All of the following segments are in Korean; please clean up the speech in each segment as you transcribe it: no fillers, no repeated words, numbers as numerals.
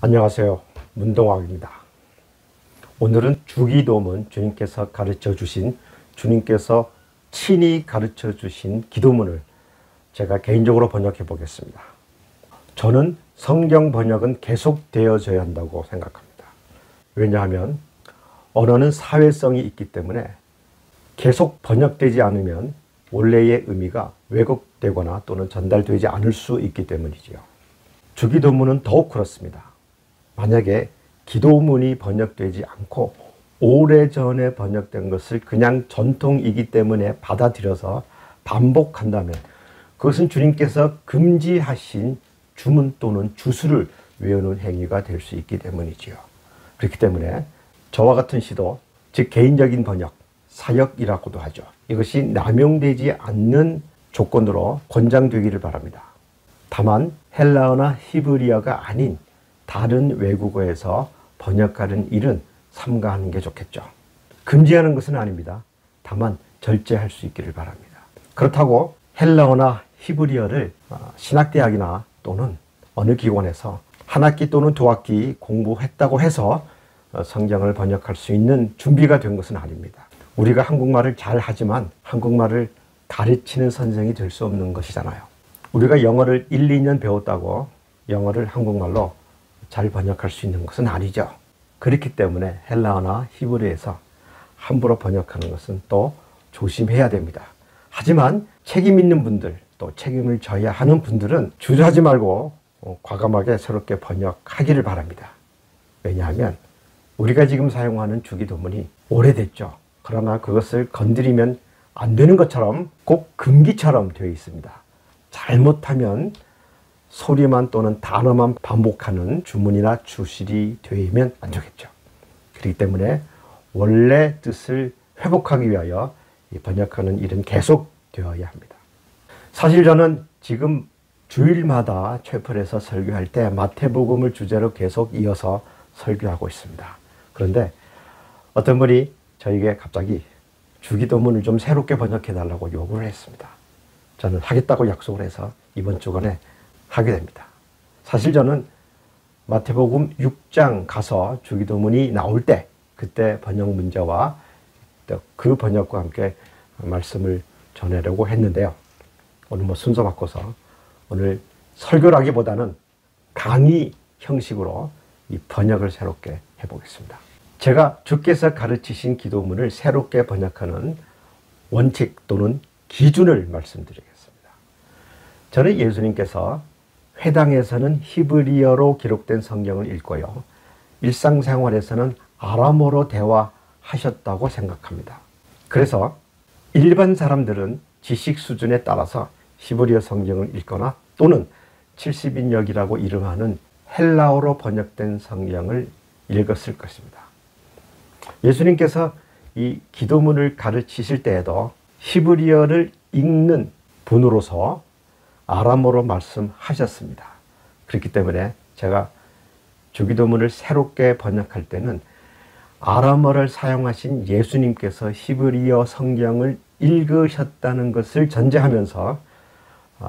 안녕하세요. 문동학입니다. 오늘은 주기도문, 주님께서 가르쳐 주신, 주님께서 친히 가르쳐 주신 기도문을 제가 개인적으로 번역해 보겠습니다. 저는 성경 번역은 계속되어져야 한다고 생각합니다. 왜냐하면 언어는 사회성이 있기 때문에 계속 번역되지 않으면 원래의 의미가 왜곡되거나 또는 전달되지 않을 수 있기 때문이지요. 주기도문은 더욱 그렇습니다. 만약에 기도문이 번역되지 않고 오래전에 번역된 것을 그냥 전통이기 때문에 받아들여서 반복한다면 그것은 주님께서 금지하신 주문 또는 주수를 외우는 행위가 될 수 있기 때문이지요. 그렇기 때문에 저와 같은 시도, 즉 개인적인 번역, 사역이라고도 하죠. 이것이 남용되지 않는 조건으로 권장되기를 바랍니다. 다만 헬라어나 히브리어가 아닌 다른 외국어에서 번역하는 일은 삼가하는 게 좋겠죠. 금지하는 것은 아닙니다. 다만 절제할 수 있기를 바랍니다. 그렇다고 헬라어나 히브리어를 신학대학이나 또는 어느 기관에서 한 학기 또는 두 학기 공부했다고 해서 성경을 번역할 수 있는 준비가 된 것은 아닙니다. 우리가 한국말을 잘 하지만 한국말을 가르치는 선생이 될 수 없는 것이잖아요. 우리가 영어를 1, 2년 배웠다고 영어를 한국말로 잘 번역할 수 있는 것은 아니죠. 그렇기 때문에 헬라어나 히브리어에서 함부로 번역하는 것은 또 조심해야 됩니다. 하지만 책임 있는 분들, 또 책임을 져야 하는 분들은 주저하지 말고 과감하게 새롭게 번역하기를 바랍니다. 왜냐하면 우리가 지금 사용하는 주기도문이 오래됐죠. 그러나 그것을 건드리면 안 되는 것처럼 꼭 금기처럼 되어 있습니다. 잘못하면 소리만 또는 단어만 반복하는 주문이나 주실이 되면 안 되겠죠. 그렇기 때문에 원래 뜻을 회복하기 위하여 번역하는 일은 계속 되어야 합니다. 사실 저는 지금 주일마다 채플에서 설교할 때 마태복음을 주제로 계속 이어서 설교하고 있습니다. 그런데 어떤 분이 저에게 갑자기 주기도문을 좀 새롭게 번역해 달라고 요구를 했습니다. 저는 하겠다고 약속을 해서 이번 주간에 하게 됩니다. 사실 저는 마태복음 6장 가서 주기도문이 나올 때 그때 번역 문제와 그 번역과 함께 말씀을 전하려고 했는데요. 오늘 순서 바꿔서 오늘 설교라기보다는 강의 형식으로 이 번역을 새롭게 해보겠습니다. 제가 주께서 가르치신 기도문을 새롭게 번역하는 원칙 또는 기준을 말씀드리겠습니다. 저는 예수님께서 회당에서는 히브리어로 기록된 성경을 읽고요. 일상생활에서는 아람어로 대화하셨다고 생각합니다. 그래서 일반 사람들은 지식 수준에 따라서 히브리어 성경을 읽거나 또는 70인역이라고 이름하는 헬라어로 번역된 성경을 읽었을 것입니다. 예수님께서 이 기도문을 가르치실 때에도 히브리어를 읽는 분으로서 아람어로 말씀하셨습니다. 그렇기 때문에 제가 주기도문을 새롭게 번역할 때는 아람어를 사용하신 예수님께서 히브리어 성경을 읽으셨다는 것을 전제하면서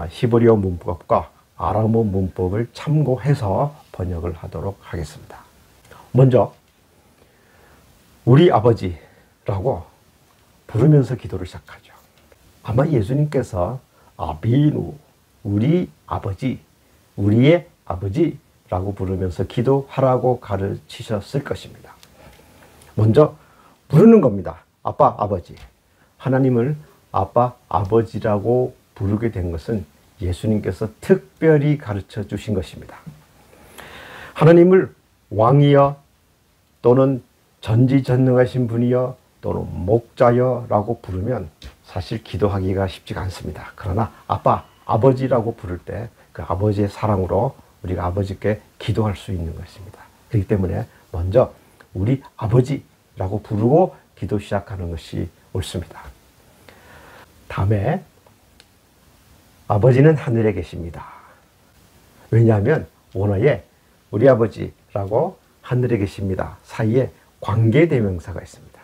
히브리어 문법과 아람어 문법을 참고해서 번역을 하도록 하겠습니다. 먼저 우리 아버지라고 부르면서 기도를 시작하죠. 아마 예수님께서 아비누, 우리 아버지, 우리의 아버지라고 부르면서 기도하라고 가르치셨을 것입니다. 먼저 부르는 겁니다. 아빠, 아버지. 하나님을 아빠, 아버지라고 부르게 된 것은 예수님께서 특별히 가르쳐 주신 것입니다. 하나님을 왕이여 또는 전지전능하신 분이여 또는 목자여 라고 부르면 사실 기도하기가 쉽지가 않습니다. 그러나 아빠, 아버지라고 부를 때 그 아버지의 사랑으로 우리가 아버지께 기도할 수 있는 것입니다. 그렇기 때문에 먼저 우리 아버지라고 부르고 기도 시작하는 것이 옳습니다. 다음에 아버지는 하늘에 계십니다. 왜냐하면 원어에 우리 아버지라고 하늘에 계십니다 사이에 관계대명사가 있습니다.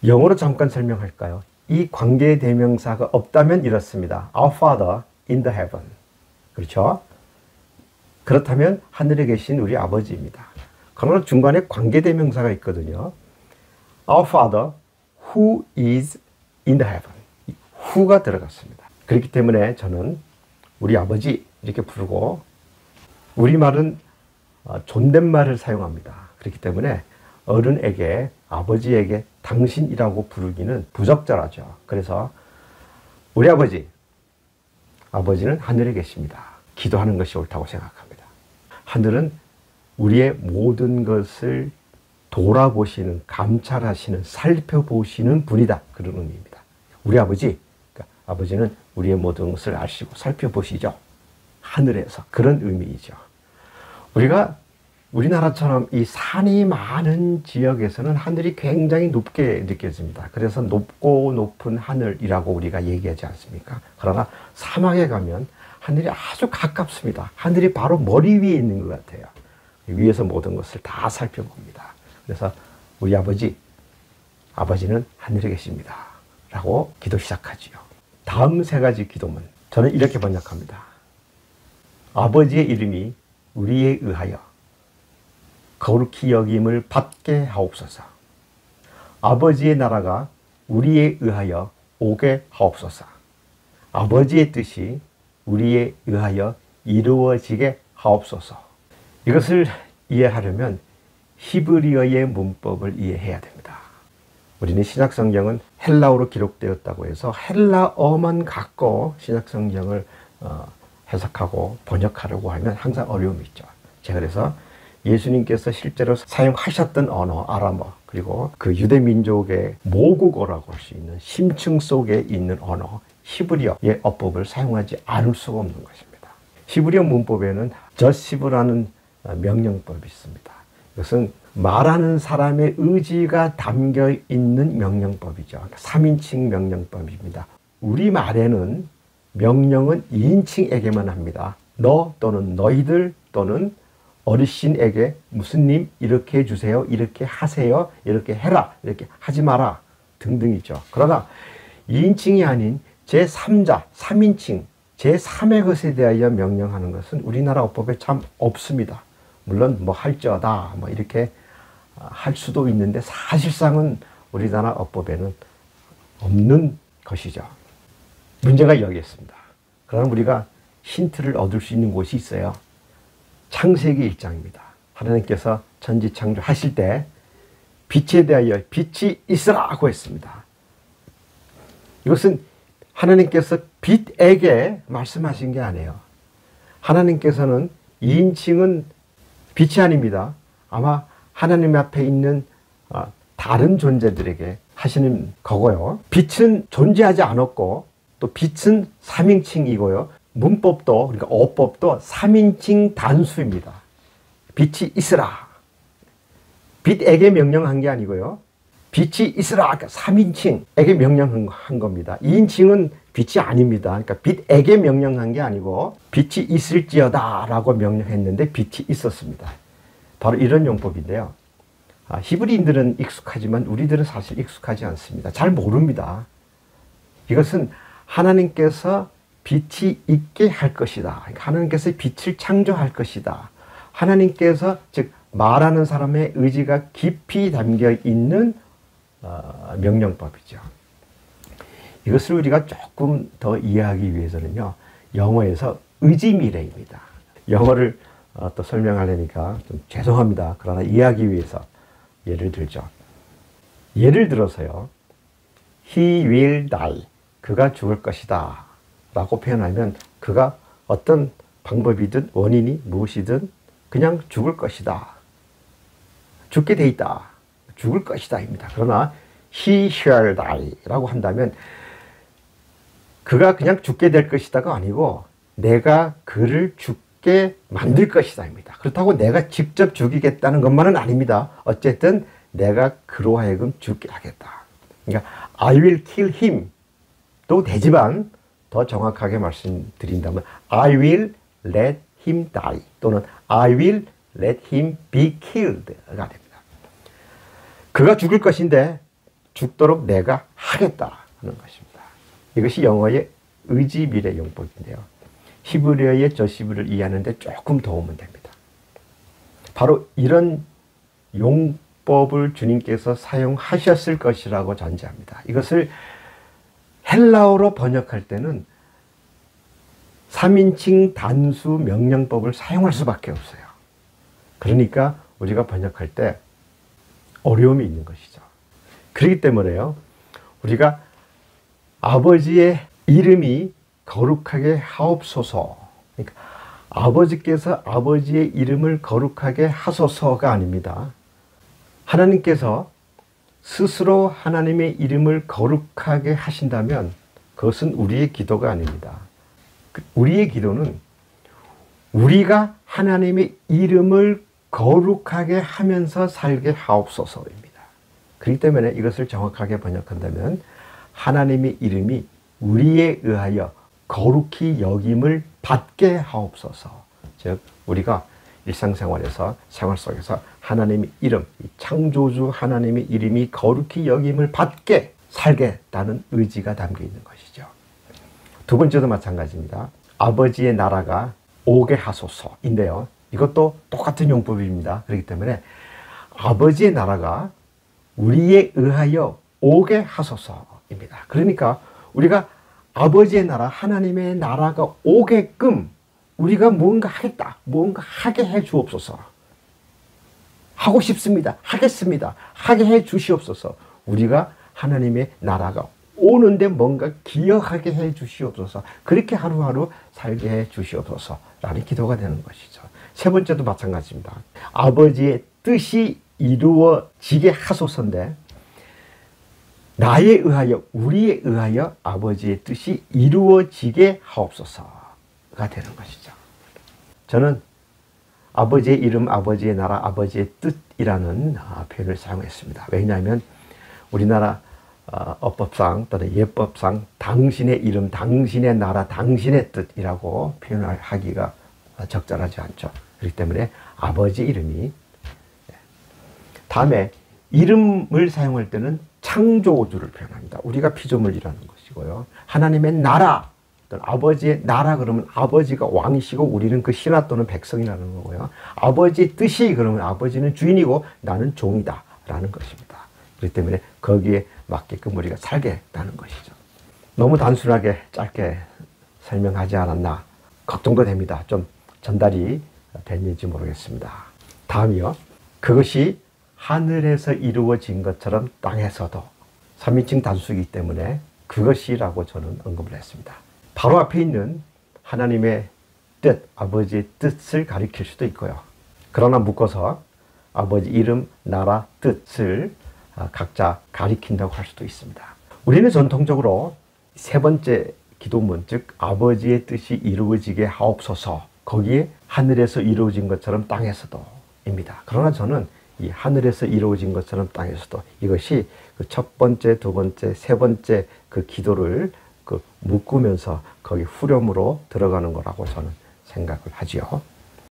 영어로 잠깐 설명할까요? 이 관계대명사가 없다면 이렇습니다. Our Father in the heaven. 그렇죠? 그렇다면 하늘에 계신 우리 아버지입니다. 그러나 중간에 관계대명사가 있거든요. Our Father who is in the heaven. who가 들어갔습니다. 그렇기 때문에 저는 우리 아버지 이렇게 부르고, 우리말은 존댓말을 사용합니다. 그렇기 때문에 어른에게, 아버지에게 당신이라고 부르기는 부적절하죠. 그래서 우리 아버지, 아버지는 하늘에 계십니다. 기도하는 것이 옳다고 생각합니다. 하늘은 우리의 모든 것을 돌아보시는, 감찰하시는, 살펴보시는 분이다. 그런 의미입니다. 우리 아버지, 그러니까 아버지는 우리의 모든 것을 아시고 살펴보시죠. 하늘에서. 그런 의미이죠. 우리가 우리나라처럼 이 산이 많은 지역에서는 하늘이 굉장히 높게 느껴집니다. 그래서 높고 높은 하늘이라고 우리가 얘기하지 않습니까? 그러나 사막에 가면 하늘이 아주 가깝습니다. 하늘이 바로 머리 위에 있는 것 같아요. 위에서 모든 것을 다 살펴봅니다. 그래서 우리 아버지, 아버지는 하늘에 계십니다. 라고 기도 시작하지요. 다음 세 가지 기도문, 저는 이렇게 번역합니다. 아버지의 이름이 우리에 의하여 거룩히 여김을 받게 하옵소서. 아버지의 나라가 우리에 의하여 오게 하옵소서. 아버지의 뜻이 우리에 의하여 이루어지게 하옵소서. 이것을 이해하려면 히브리어의 문법을 이해해야 됩니다. 우리는 신약성경은 헬라어로 기록되었다고 해서 헬라어만 갖고 신약성경을 해석하고 번역하려고 하면 항상 어려움이 있죠. 제가 그래서 예수님께서 실제로 사용하셨던 언어, 아람어, 그리고 그 유대민족의 모국어라고 할 수 있는 심층 속에 있는 언어, 히브리어의 어법을 사용하지 않을 수가 없는 것입니다. 히브리어 문법에는 저시브라는 명령법이 있습니다. 이것은 말하는 사람의 의지가 담겨 있는 명령법이죠. 3인칭 명령법입니다. 우리말에는 명령은 2인칭에게만 합니다. 너 또는 너희들 또는 어르신에게 무슨 님 이렇게 해주세요, 이렇게 하세요, 이렇게 해라, 이렇게 하지 마라 등등이죠. 그러나 2인칭이 아닌 제3자, 3인칭, 제3의 것에 대하여 명령하는 것은 우리나라 어법에 참 없습니다. 물론 뭐 할지어다 뭐 이렇게 할 수도 있는데 사실상은 우리나라 어법에는 없는 것이죠. 문제가 여기 있습니다. 그러나 우리가 힌트를 얻을 수 있는 곳이 있어요. 창세기 1장입니다. 하나님께서 천지창조하실 때 빛에 대하여 빛이 있으라고 했습니다. 이것은 하나님께서 빛에게 말씀하신 게 아니에요. 하나님께서는 2인칭은 빛이 아닙니다. 아마 하나님 앞에 있는 다른 존재들에게 하시는 거고요. 빛은 존재하지 않았고 또 빛은 3인칭이고요. 문법도, 그러니까 어법도 3인칭 단수입니다. 빛이 있으라. 빛에게 명령한 게 아니고요. 빛이 있으라. 그러니까 3인칭에게 명령한 겁니다. 2인칭은 빛이 아닙니다. 그러니까 빛에게 명령한 게 아니고 빛이 있을지어다 라고 명령했는데 빛이 있었습니다. 바로 이런 용법인데요. 히브리인들은 익숙하지만 우리들은 사실 익숙하지 않습니다. 잘 모릅니다. 이것은 하나님께서 빛이 있게 할 것이다. 하나님께서 빛을 창조할 것이다. 하나님께서 즉 말하는 사람의 의지가 깊이 담겨 있는 명령법이죠. 이것을 우리가 조금 더 이해하기 위해서는요, 영어에서 의지미래입니다. 영어를 또 설명하려니까 좀 죄송합니다. 그러나 이해하기 위해서 예를 들죠. 예를 들어서요, He will die. 그가 죽을 것이다 라고 표현하면 그가 어떤 방법이든 원인이 무엇이든 그냥 죽을 것이다. 죽게 돼 있다. 죽을 것이다 입니다. 그러나 He shall die 라고 한다면 그가 그냥 죽게 될 것이다가 아니고 내가 그를 죽게 만들 것이다 입니다. 그렇다고 내가 직접 죽이겠다는 것만은 아닙니다. 어쨌든 내가 그로 하여금 죽게 하겠다. 그러니까 I will kill him 도 되지만 더 정확하게 말씀드린다면 I will let him die 또는 I will let him be killed가 됩니다. 그가 죽을 것인데 죽도록 내가 하겠다 하는 것입니다. 이것이 영어의 의지미래 용법인데요. 히브리어의 저시브를 이해하는데 조금 도움은 됩니다. 바로 이런 용법을 주님께서 사용하셨을 것이라고 전제합니다. 이것을 헬라어로 번역할 때는 3인칭 단수 명령법을 사용할 수밖에 없어요. 그러니까 우리가 번역할 때 어려움이 있는 것이죠. 그렇기 때문에요, 우리가 아버지의 이름이 거룩하게 하옵소서, 그러니까 아버지께서 아버지의 이름을 거룩하게 하소서가 아닙니다. 하나님께서 스스로 하나님의 이름을 거룩하게 하신다면 그것은 우리의 기도가 아닙니다. 우리의 기도는 우리가 하나님의 이름을 거룩하게 하면서 살게 하옵소서입니다. 그렇기 때문에 이것을 정확하게 번역한다면 하나님의 이름이 우리에 의하여 거룩히 여김을 받게 하옵소서. 즉 우리가 일상생활에서 생활 속에서 하나님의 이름, 창조주 하나님의 이름이 거룩히 여김을 받게 살겠다는 의지가 담겨 있는 것이죠. 두 번째도 마찬가지입니다. 아버지의 나라가 오게 하소서인데요, 이것도 똑같은 용법입니다. 그렇기 때문에 아버지의 나라가 우리에 의하여 오게 하소서입니다. 그러니까 우리가 아버지의 나라, 하나님의 나라가 오게끔 우리가 뭔가 하겠다, 뭔가 하게 해 주옵소서. 하고 싶습니다, 하겠습니다, 하게 해 주시옵소서. 우리가 하나님의 나라가 오는데 뭔가 기여하게 해 주시옵소서. 그렇게 하루하루 살게 해 주시옵소서 라는 기도가 되는 것이죠. 세 번째도 마찬가지입니다. 아버지의 뜻이 이루어지게 하소서인데, 나에 의하여, 우리에 의하여 아버지의 뜻이 이루어지게 하옵소서가 되는 것이죠. 저는 아버지의 이름, 아버지의 나라, 아버지의 뜻이라는 표현을 사용했습니다. 왜냐하면 우리나라 어법상 또는 예법상 당신의 이름, 당신의 나라, 당신의 뜻이라고 표현을 하기가 적절하지 않죠. 그렇기 때문에 아버지 이름이, 다음에 이름을 사용할 때는 창조주를 표현합니다. 우리가 피조물이라는 것이고요. 하나님의 나라, 아버지의 나라 그러면 아버지가 왕이시고 우리는 그 신하 또는 백성이라는 거고요. 아버지의 뜻이 그러면 아버지는 주인이고 나는 종이다 라는 것입니다. 그렇기 때문에 거기에 맞게끔 우리가 살겠다는 것이죠. 너무 단순하게 짧게 설명하지 않았나 걱정도 됩니다. 좀 전달이 됐는지 모르겠습니다. 다음이요. 그것이 하늘에서 이루어진 것처럼 땅에서도. 3인칭 단수이기 때문에 그것이라고 저는 언급을 했습니다. 바로 앞에 있는 하나님의 뜻, 아버지의 뜻을 가리킬 수도 있고요. 그러나 묶어서 아버지 이름, 나라, 뜻을 각자 가리킨다고 할 수도 있습니다. 우리는 전통적으로 세 번째 기도문, 즉 아버지의 뜻이 이루어지게 하옵소서, 거기에 하늘에서 이루어진 것처럼 땅에서도입니다. 그러나 저는 이 하늘에서 이루어진 것처럼 땅에서도, 이것이 그 첫 번째, 두 번째, 세 번째 그 기도를 묶으면서 거기 후렴으로 들어가는 거라고 저는 생각을 하지요.